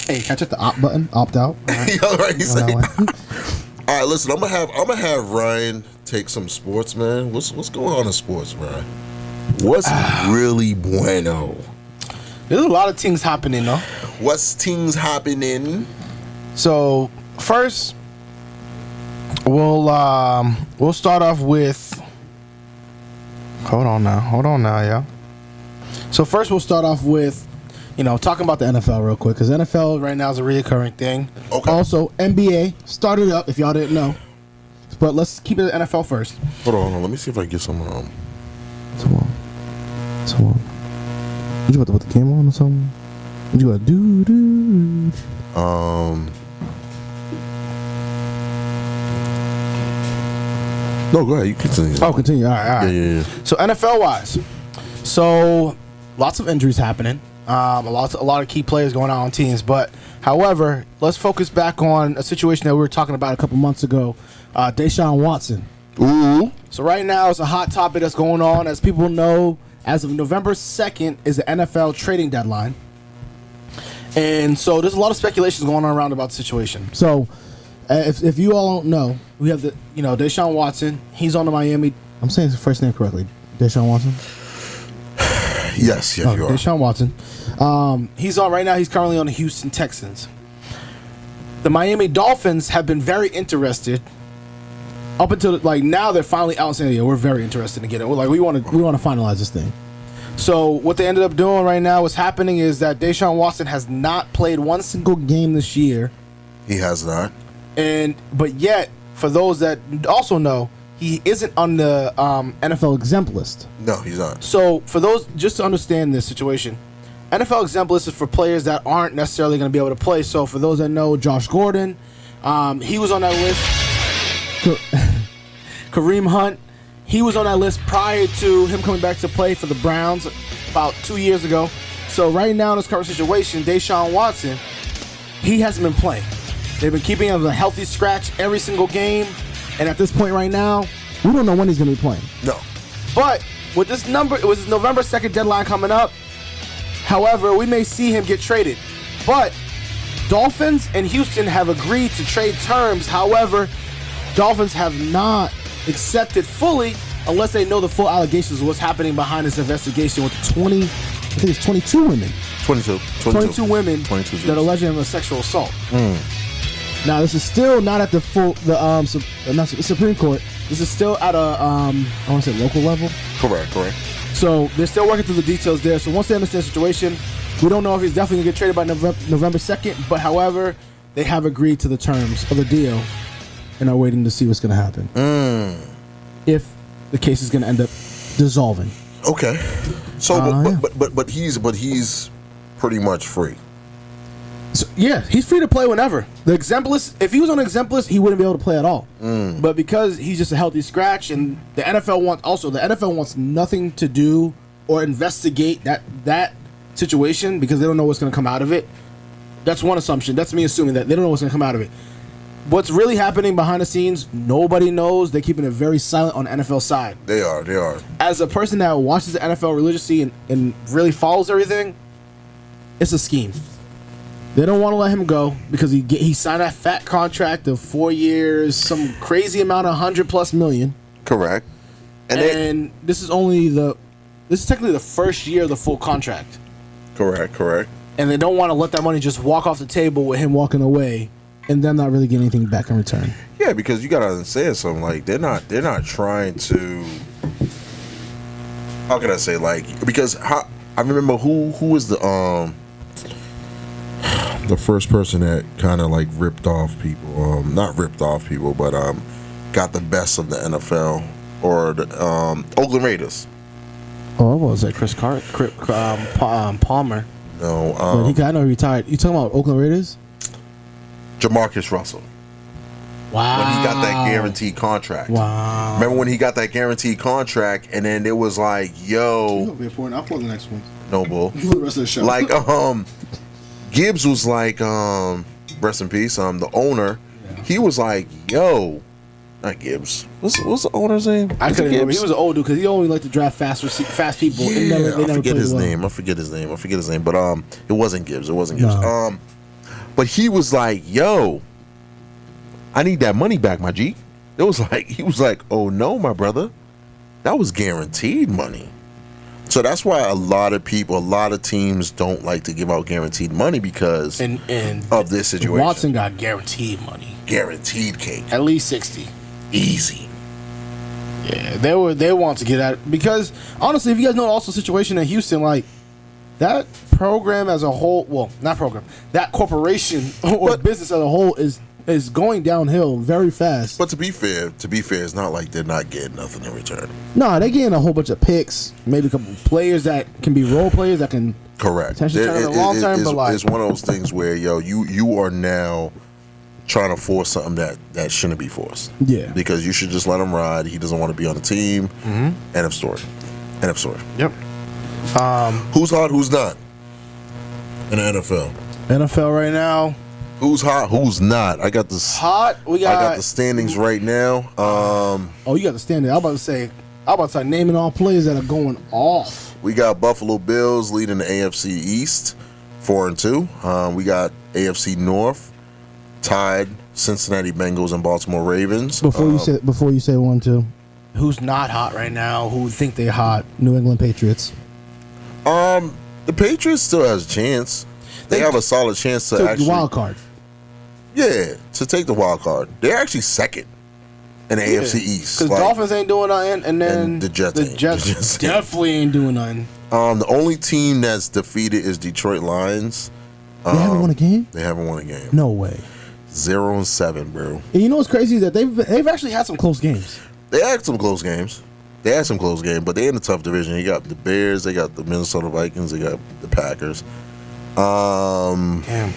Hey, can I check the opt button? Opt out. All right. All right, listen. I'm gonna have Ryan take some sports, man. What's going on in sports, Ryan? What's really bueno? There's a lot of things happening, though. What's things happening? So first, we'll start off with. Hold on now, y'all. So first, we'll start off with, talking about the NFL real quick, because NFL right now is a reoccurring thing. Okay. Also, NBA started up, if y'all didn't know. But let's keep it at NFL first. Hold on. Let me see if I can get some. Someone. You about to put the camera on or something? What you gotta do? No, go ahead. You continue. Oh, continue. All right. Yeah. So NFL wise, lots of injuries happening. A lot of key players going out on teams. But however, let's focus back on a situation that we were talking about a couple months ago. Deshaun Watson. Ooh. So right now it's a hot topic that's going on. As people know, as of November 2nd is the NFL trading deadline. And so there's a lot of speculations going on around about the situation. So if you all don't know, we have Deshaun Watson. He's on the Miami. I'm saying his first name correctly. Deshaun Watson? Yes, you are. Deshaun Watson. He's on right now. He's currently on the Houston Texans. The Miami Dolphins have been very interested. Up until now, they're finally out saying, "Yeah, we're very interested in getting it. We want to finalize this thing." So what they ended up doing right now, what's happening is that Deshaun Watson has not played one single game this year. He has not. But yet, for those that also know, he isn't on the NFL exempt list. No, he's not. So for those, just to understand this situation, NFL exempt list is for players that aren't necessarily going to be able to play. So for those that know, Josh Gordon, he was on that list. Kareem Hunt, he was on that list prior to him coming back to play for the Browns about 2 years ago. So right now in this current situation, Deshaun Watson, he hasn't been playing. They've been keeping him a healthy scratch every single game. And at this point right now, we don't know when he's going to be playing. No. But with this number, it was his November 2nd deadline coming up. However, we may see him get traded. But Dolphins and Houston have agreed to trade terms. However, Dolphins have not accepted fully unless they know the full allegations of what's happening behind this investigation with 22 women. 22 women 22 that allege him of sexual assault. Now, this is still not at the Supreme Court. This is still at I want to say local level. Correct. So they're still working through the details there. So once they understand the situation, we don't know if he's definitely going to get traded by November 2nd. But however, they have agreed to the terms of the deal and are waiting to see what's going to happen. If the case is going to end up dissolving. Okay. So, but he's pretty much free. So, yeah, he's free to play whenever. The exempt list, if he was on the exempt list, he wouldn't be able to play at all. But because he's just a healthy scratch, and the NFL wants nothing to do or investigate that situation because they don't know what's going to come out of it. That's one assumption. That's me assuming that they don't know what's going to come out of it. What's really happening behind the scenes, nobody knows. They're keeping it very silent on the NFL side. They are. As a person that watches the NFL religiously and really follows everything, it's a scheme. They don't want to let him go because he signed that fat contract of 4 years, some crazy amount of $100+ million. Correct. And this is technically the first year of the full contract. Correct. And they don't want to let that money just walk off the table with him walking away and them not really getting anything back in return. Yeah, because you gotta understand something. Like they're not trying to. How can I say because I remember who was the first person that kind of ripped off people. Not ripped off people, but got the best of the NFL or the Oakland Raiders. Oh, what was that? Chris Palmer. No, but he kind of retired. You talking about Oakland Raiders? Jamarcus Russell. Wow. When he got that guaranteed contract. Wow. Remember when he got that guaranteed contract, and then it was like, yo. I'll pull the next one. No bull. For the rest of the show. Gibbs was like, rest in peace. The owner, he was like, yo, not Gibbs. What's the owner's name? I couldn't remember. He was an old dude because he only liked to draft fast people. Yeah, I forget his name. I forget his name. But it wasn't Gibbs. No. But he was like, yo, I need that money back, my G. He was like, oh no, my brother, that was guaranteed money. So that's why a lot of teams don't like to give out guaranteed money because of this situation. Watson got guaranteed money. Guaranteed cake. At least 60. Easy. Yeah, they want to get at because honestly, if you guys know also the situation in Houston, that program as a whole, that corporation or business as a whole is going downhill very fast. But to be fair, it's not like they're not getting nothing in return. No, they're getting a whole bunch of picks, maybe a couple of players that can be role players that can potentially turn in the long term. But it's one of those things where you are now trying to force something that shouldn't be forced. Yeah, because you should just let him ride. He doesn't want to be on the team. End of story. Yep. Who's hot? Who's not in the NFL? NFL right now. Who's hot? Who's not? I got this. Hot. I got the standings right now. Oh, you got the standings. I'm about to start naming all players that are going off. We got Buffalo Bills leading the AFC East, 4-2. We got AFC North tied Cincinnati Bengals and Baltimore Ravens. Before you say 1-2, who's not hot right now? Who think they're hot? New England Patriots. The Patriots still has a chance. They have a solid chance to actually the wild card. Yeah, to take the wild card. They're actually second in the AFC East. Because Dolphins ain't doing nothing, and then the Jets definitely ain't doing nothing. The only team that's defeated is Detroit Lions. They haven't won a game? They haven't won a game. No way. 0-7, bro. And you know what's crazy is that they've actually had some close games. They had some close games. But they in a tough division. You got the Bears, they got the Minnesota Vikings, they got the Packers. Damn,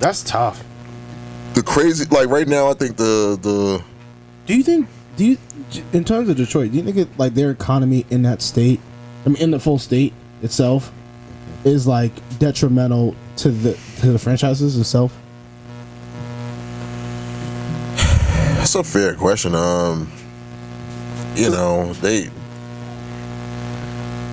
that's tough. The crazy, like right now, I think the. Do you in terms of Detroit? Do you think like their economy in that state, I mean, in the full state itself, is like detrimental to the franchises itself? That's a fair question. You know they.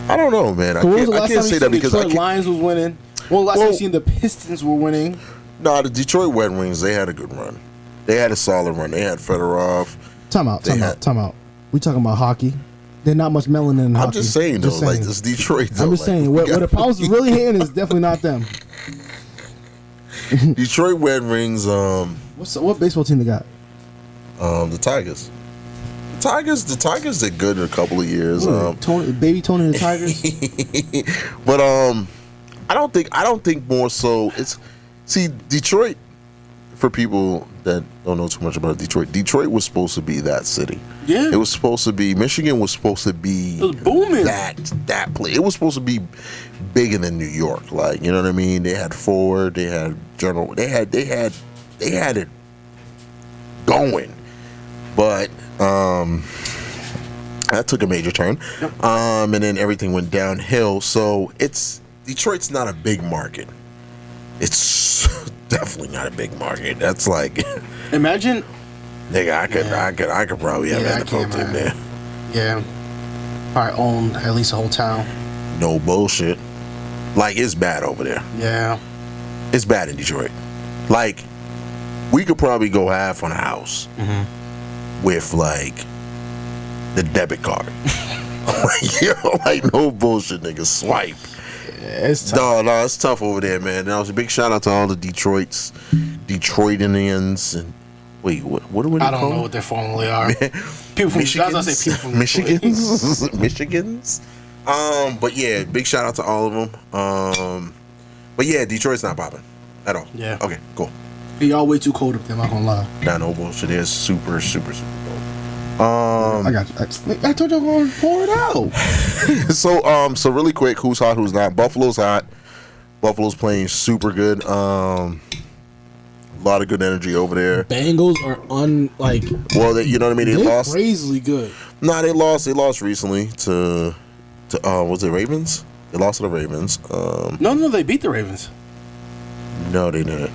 I don't know, man. I can't say that because Detroit Lions was winning. Well, last time you seen the Pistons were winning. No, the Detroit Red Wings, they had a good run. They had a solid run. They had Fedorov. Time out. We talking about hockey. There's not much melanin in hockey. I'm just saying, though. Like, this Detroit, though. I'm just saying. What the Powers really hating is definitely not them. Detroit Red Wings. What baseball team they got? The Tigers. The Tigers did good in a couple of years. Baby Tony and the Tigers. But I don't think more so. See, Detroit, for people that don't know too much about Detroit was supposed to be that city. Yeah. It was supposed to be, Michigan was supposed to be, it was booming. That place. It was supposed to be bigger than New York. Like, you know what I mean? They had Ford, they had General, they had it going. But that took a major turn. Yep. And then everything went downhill. So Detroit's not a big market. It's definitely not a big market. That's like, imagine, nigga, I could probably have NFL team there. Yeah, probably own at least a whole town. No bullshit. Like, it's bad over there. Yeah, it's bad in Detroit. Like, we could probably go half on a house with like the debit card. Like no bullshit, nigga. Swipe. It's tough. No, it's tough over there, man. That was a big shout out to all the Detroitinians. And wait, what do we? I don't know what they formally are. People from Michigans. Michigans. But yeah, big shout out to all of them. But yeah, Detroit's not popping at all. Yeah. Okay, cool. Y'all way too cold up there. I'm not gonna lie. Nah, no bullshit. It's super cold. I got you. I told y'all going to pour it out. So really quick, who's hot, who's not? Buffalo's hot. Buffalo's playing super good. A lot of good energy over there. Bengals are Well, you know what I mean. They lost crazily good. Nah, they lost recently to was it Ravens? They lost to the Ravens. No, they beat the Ravens. No, they didn't.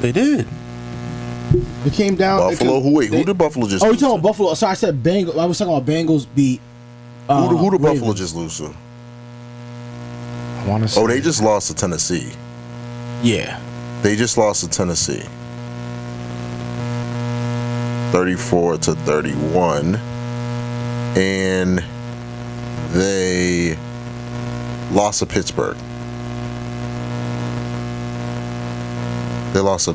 They did. It came down. Buffalo. Who did Buffalo just? Oh, you lose talking about Buffalo? Sorry, I said Bengals. I was talking about Bengals beat. Who did Buffalo just lose to? I want to say. Oh, they just lost to Tennessee. Yeah. They just lost to Tennessee. 34-31, and they lost to Pittsburgh. They lost to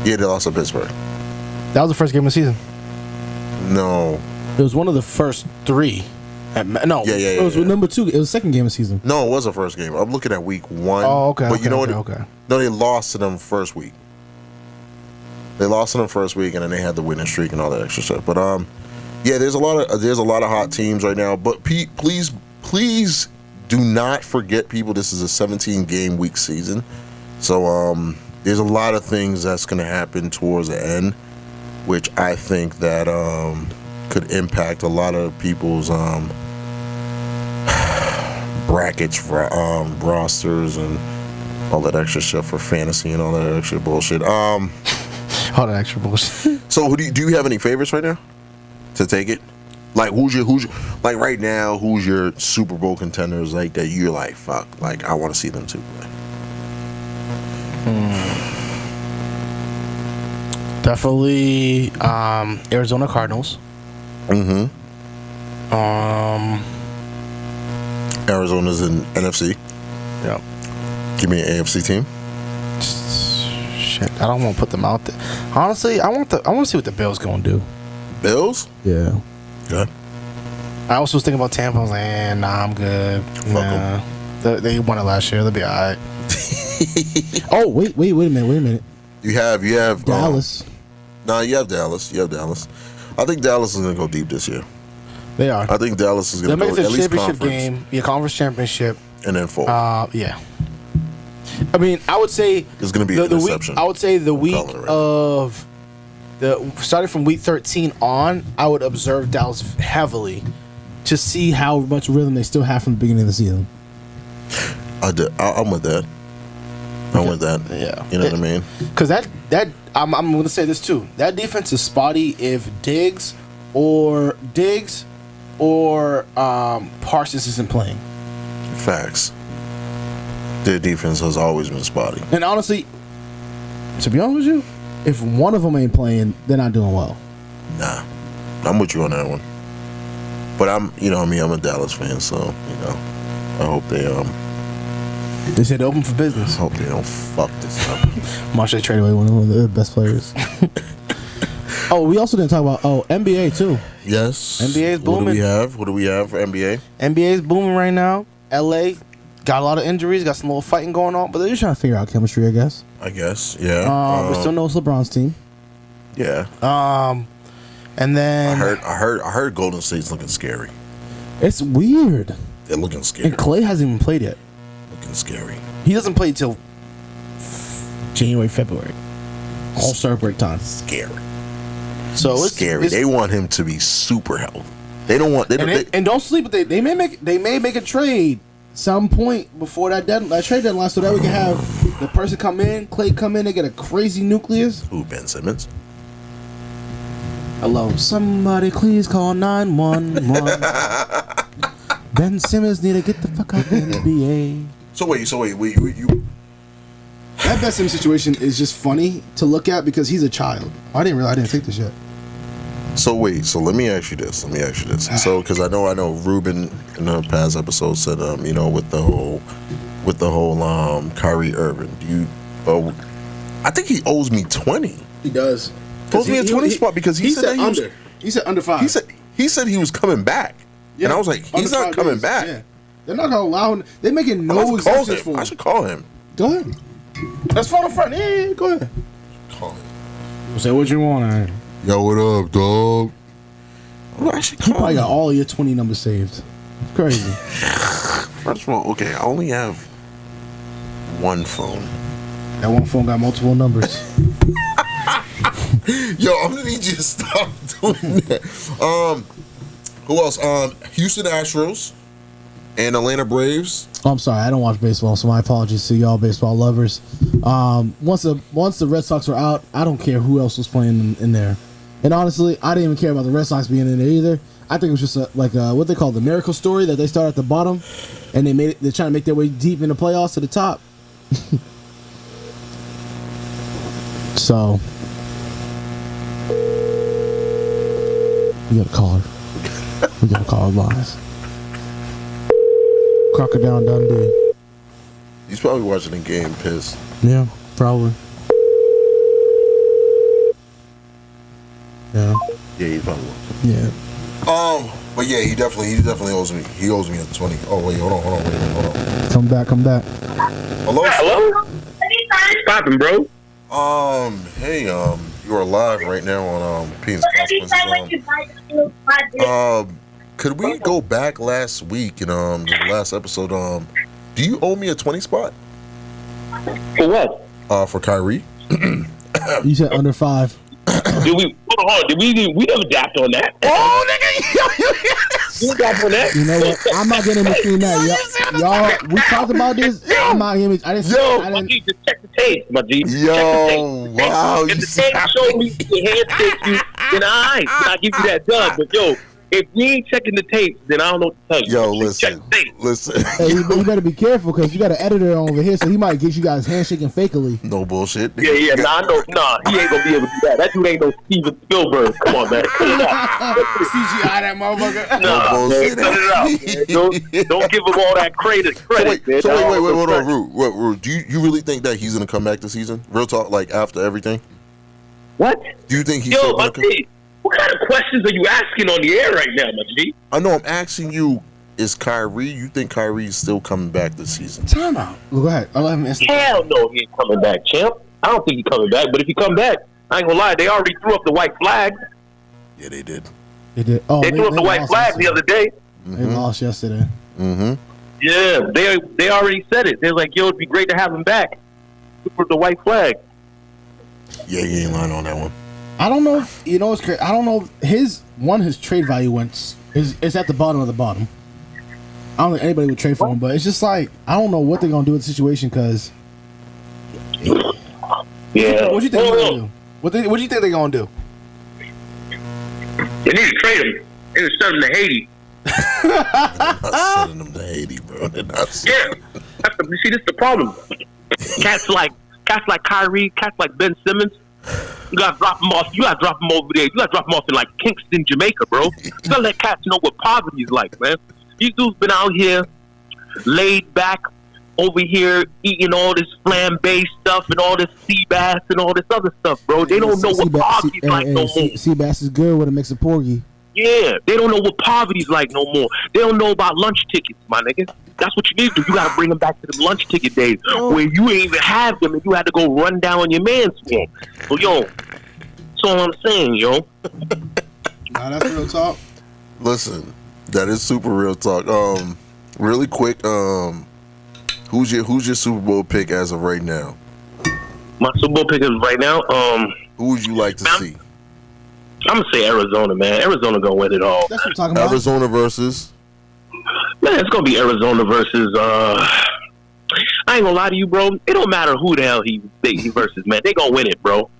they lost to Pittsburgh. That was the first game of the season. No, it was one of the first three. It was number 2. It was the second game of the season. No, it was the first game. I'm looking at week 1. Oh, okay. But you know what? Okay. No, they lost to them first week. They lost to them first week, and then they had the winning streak and all that extra stuff. But yeah, there's a lot of hot teams right now. But please do not forget, people. This is a 17-game week season, so there's a lot of things that's going to happen towards the end, which I think that could impact a lot of people's brackets, rosters, and all that extra stuff for fantasy and all that extra bullshit. All that extra bullshit. So do you have any favorites right now to take it? Like who's your like right now? Who's your Super Bowl contenders like that? You're like fuck, like I want to see them too. Definitely Arizona Cardinals. Mm-hmm. Arizona's in NFC. Yeah. Give me an AFC team. Shit, I don't want to put them out there. Honestly, I want to see what the Bills gonna do. Bills? Yeah. Good. I also was thinking about Tampa. I was like, nah, I'm good. Nah. They won it last year. They'll be all right. Oh, wait a minute. You have Dallas. You have Dallas. I think Dallas is gonna go deep this year. They are. I think Dallas is gonna They'll go make at the least championship conference game. Yeah, conference championship. and then fold. Yeah. I mean, I would say It's gonna be the an interception. I would say the week calling it right of starting from week 13 on, I would observe Dallas heavily to see how much rhythm they still have from the beginning of the season. I'm with that. I'm with that. Yeah. You know what I mean? Because I'm going to say this too. That defense is spotty if Diggs or Parsons isn't playing. Facts. Their defense has always been spotty. And honestly, to be honest with you, if one of them ain't playing, they're not doing well. Nah, I'm with you on that one. But I'm a Dallas fan, so I hope They said open for business. I hope they don't fuck this up. March they trade away one of the best players. Oh, we also didn't talk about NBA too. Yes. NBA is booming. What do we have for NBA? NBA is booming right now. LA got a lot of injuries, got some little fighting going on, but they're just trying to figure out chemistry, I guess. Yeah. We still know it's LeBron's team. Yeah. And then I heard Golden State's looking scary. it's weird. They're looking scary. And Clay hasn't even played yet. Looking scary. He doesn't play till January, February. All-Star break time. Scary. So it's scary. They want him to be super healthy. They don't want. And don't sleep. But they may make a trade some point before that trade deadline, so that we can have the person come in, Clay come in, they get a crazy nucleus. Who, Ben Simmons? Hello, somebody please call 911. Ben Simmons need to get the fuck out of the NBA. So wait, you. That Ben Simmons situation is just funny to look at because he's a child. I didn't think this yet. So let me ask you this. So because I know Ruben in the past episode said with the whole Kyrie Irving. I think he owes me 20. He does. Owes me a 20 spot because he said under. He said under 5. He said he was coming back. Yeah, and I was like, he's not coming back. Yeah. They're not gonna allow him. They're making no exceptions for him. I should call him. Go ahead. Let's phone a friend. Yeah, go ahead. Call him. Say what you want. Man. Yo, what up, dog? I should call you probably got all your 20 numbers saved. It's crazy. First of all, okay, I only have one phone. That one phone got multiple numbers. Yo, I'm gonna need you to stop doing that. Who else? Houston Astros and Atlanta Braves. Oh, I'm sorry, I don't watch baseball, so my apologies to y'all baseball lovers. Once the Red Sox were out, I don't care who else was playing in there. And honestly, I didn't even care about the Red Sox being in there either. I think it was just what they call the miracle story that they start at the bottom, and they're trying to make their way deep in the playoffs to the top. So we gotta call her. We gotta call her live. Crocodile Dundee. He's probably watching the game pissed. Yeah, probably. Yeah. Yeah, he's probably watching. Yeah. But yeah, he definitely owes me. He owes me a 20. Oh wait, hold on. Come back. Hello? What's poppin', bro? Hey, you're live right now on Penis Consequences. Could we go back last week in the last episode? Do you owe me a 20 spot? For what? For Kyrie. You said under 5. Did we never dapped on that? Oh, nigga! You dapped on that? You know what? I'm not getting between that. Y'all, we talked about this. I'm not giving. I didn't. Yo, I my didn't. G, just check the tapes, my G. Yo, wow. If the tape showed me the handshake you, then then I give you that done. But yo, if we ain't checking the tapes, then I don't know what to tell you. Yo, Just check the tapes. listen. Hey, you better be careful because you got an editor over here, so he might get you guys handshaking fakely. No bullshit. Yeah, nah, he ain't gonna be able to do that. That dude ain't no Steven Spielberg. Come on, man. CGI that motherfucker. Nah, man, cut it out, man. Don't give him all that credit. So wait, man. hold on, Root. Do you really think that he's gonna come back this season? Real talk, like after everything. What? Do you think he's Yo, still my gonna come? G, what kind of questions are you asking on the air right now, my G? I know I'm asking you. Is Kyrie? You think Kyrie's still coming back this season? Time out. Well, go ahead. I'll let him answer. Hell no, he ain't coming back, champ. I don't think he's coming back. But if he come back, I ain't gonna lie, they already threw up the white flag. Yeah, they did. They did. Oh, They threw up the white flag the other day. They lost yesterday. Mm-hmm. Yeah, they already said it. They're like, yo, it'd be great to have him back. For the white flag. Yeah, you ain't lying on that one. I don't know. You know what's crazy? I don't know. His trade value is at the bottom of the bottom. I don't think anybody would trade for him, but it's just like I don't know what they're gonna do with the situation because. Yeah. What do you think they're gonna do? What do you think they're gonna do? They need to trade him. They need to send him to Haiti. They're not sending them to Haiti, bro. They're not sending Yeah. You see, this is the problem. Cats like Kyrie, cats like Ben Simmons. You gotta drop them off. You gotta drop them over there. You gotta drop them off in like Kingston, Jamaica, bro. You gotta let cats know what poverty is like, man. These dudes been out here, laid back, over here eating all this flambe stuff and all this sea bass and all this other stuff, bro. They don't know what poverty's like no more. Sea bass is good with a mix of porgy. Yeah, they don't know what poverty's like no more. They don't know about lunch tickets, my nigga. That's what you need to do. You gotta bring them back to the lunch ticket days where you ain't even have them and you had to go run down on your man's swamp. So yo, that's all I'm saying, yo. Nah, that's real talk. Listen, that is super real talk. Really quick, who's your Super Bowl pick as of right now? My Super Bowl pick is right now. Who would you like to see? I'm gonna say Arizona, man. Arizona gonna win it all. That's what I'm talking about. Arizona versus. Man, it's gonna be Arizona versus. I ain't gonna lie to you, bro. It don't matter who the hell he versus, man. They gonna win it, bro.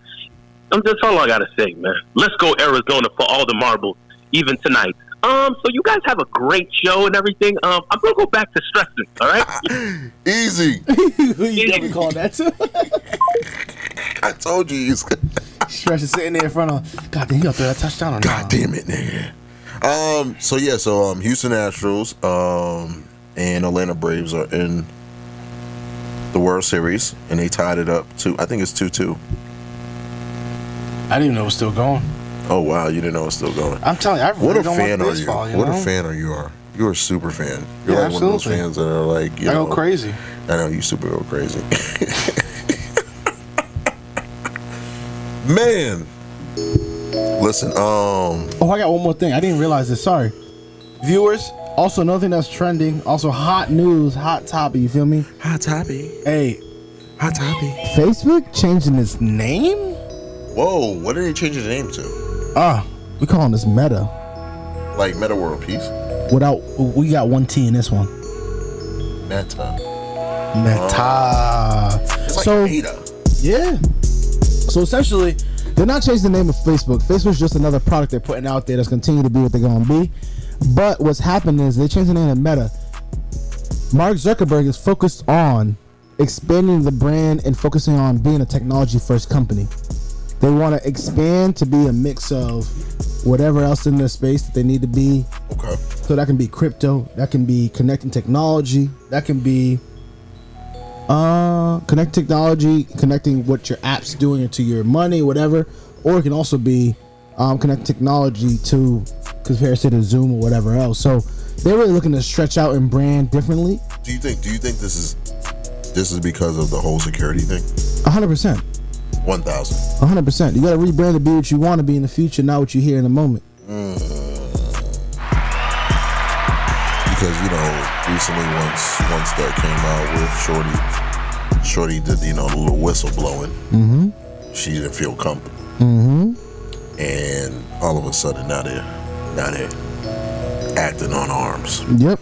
That's all I gotta say, man. Let's go Arizona for all the marbles, even tonight. So you guys have a great show and everything. I'm gonna go back to stressing. All right. Easy. You never called that too. I told you. He's Stretch is sitting there in front of. God damn, he got that touchdown or not? God damn it, nigga. So Houston Astros and Atlanta Braves are in the World Series, and they tied it up to, I think it's 2-2. I didn't even know it was still going. Oh wow, you didn't know it's still going. I'm telling you, I really What a don't fan want are you? baseball, you What know? a fan are you? You're a super fan. You're Yeah, like one of those absolutely. fans that are like, you I know, go crazy. I know you super go crazy. Man, listen. Oh, I got one more thing. I didn't realize this. Sorry, viewers. Also, another thing that's trending. Also, hot news, hot topic. You feel me? Hot topic. Hey, Hot topic. Facebook changing its name. Whoa, what did they change the name to? We calling this Meta. Like Meta World Peace? We got one T in this one. Meta. Meta. It's like So Meta. yeah. So essentially, they're not changing the name of Facebook. Facebook's just another product they're putting out there that's continue to be what they're gonna be. But what's happening is they changed the name of Meta. Mark Zuckerberg is focused on expanding the brand and focusing on being a technology first company. They want to expand to be a mix of whatever else in their space that they need to be. Okay. So that can be crypto, that can be connecting technology, that can be connect technology, connecting what your app's doing into your money, whatever. Or it can also be connect technology to comparison to Zoom or whatever else. So they're really looking to stretch out and brand differently. Do you think this is because of the whole security thing? 100%. 1,000. 100%. You got to rebrand to be what you want to be in the future, not what you hear in the moment. Because recently once that came out with Shorty did the little whistle blowing. Mm-hmm. She didn't feel comfortable. Mm-hmm. And all of a sudden now they're acting on arms. Yep.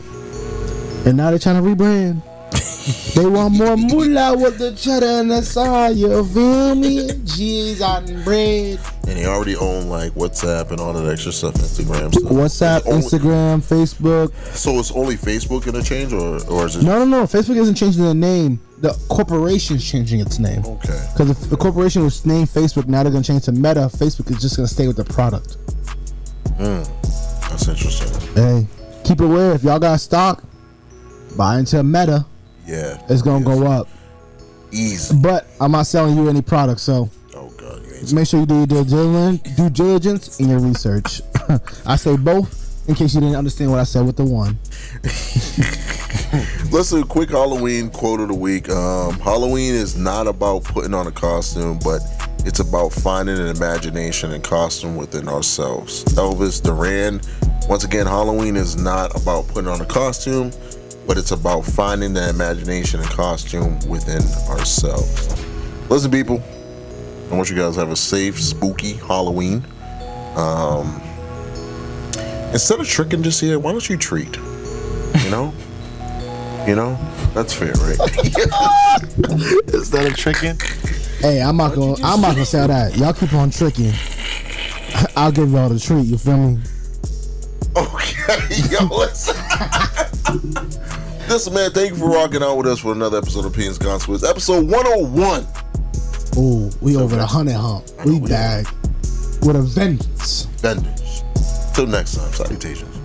And now they're trying to rebrand. They want more moolah with the cheddar and the soy. You feel me? Cheese and bread. And they already own like WhatsApp and all that extra stuff, Instagram stuff. WhatsApp, Instagram, Facebook. So it's only Facebook gonna change, or is it? No. Facebook isn't changing the name. The corporation's changing its name. Okay. Because if the corporation was named Facebook, now they're gonna change to Meta. Facebook is just gonna stay with the product. That's interesting. Hey, keep it aware. If y'all got stock, buy into Meta. Yeah. It's gonna go up. Easy. But I'm not selling you any product, so. Oh God, you ain't. Make sure you do your due diligence in your research. I say both in case you didn't understand what I said with the one. Let's do a quick Halloween quote of the week. Halloween is not about putting on a costume, but it's about finding an imagination and costume within ourselves. Elvis Duran. Once again, Halloween is not about putting on a costume, but it's about finding the imagination and costume within ourselves. Listen, people, I want you guys to have a safe, spooky Halloween. Instead of tricking just yet, why don't you treat? You know? That's fair, right? Instead of tricking. Hey, I'm not gonna say that. Y'all keep on tricking. I'll give y'all the treat, you feel me? Okay, yo, listen. Listen, man, thank you for rocking out with us for another episode of Opinions Gone Swiss. Episode 101. Ooh, we over the 100 hump. We back with a vengeance. Till next time, salutations.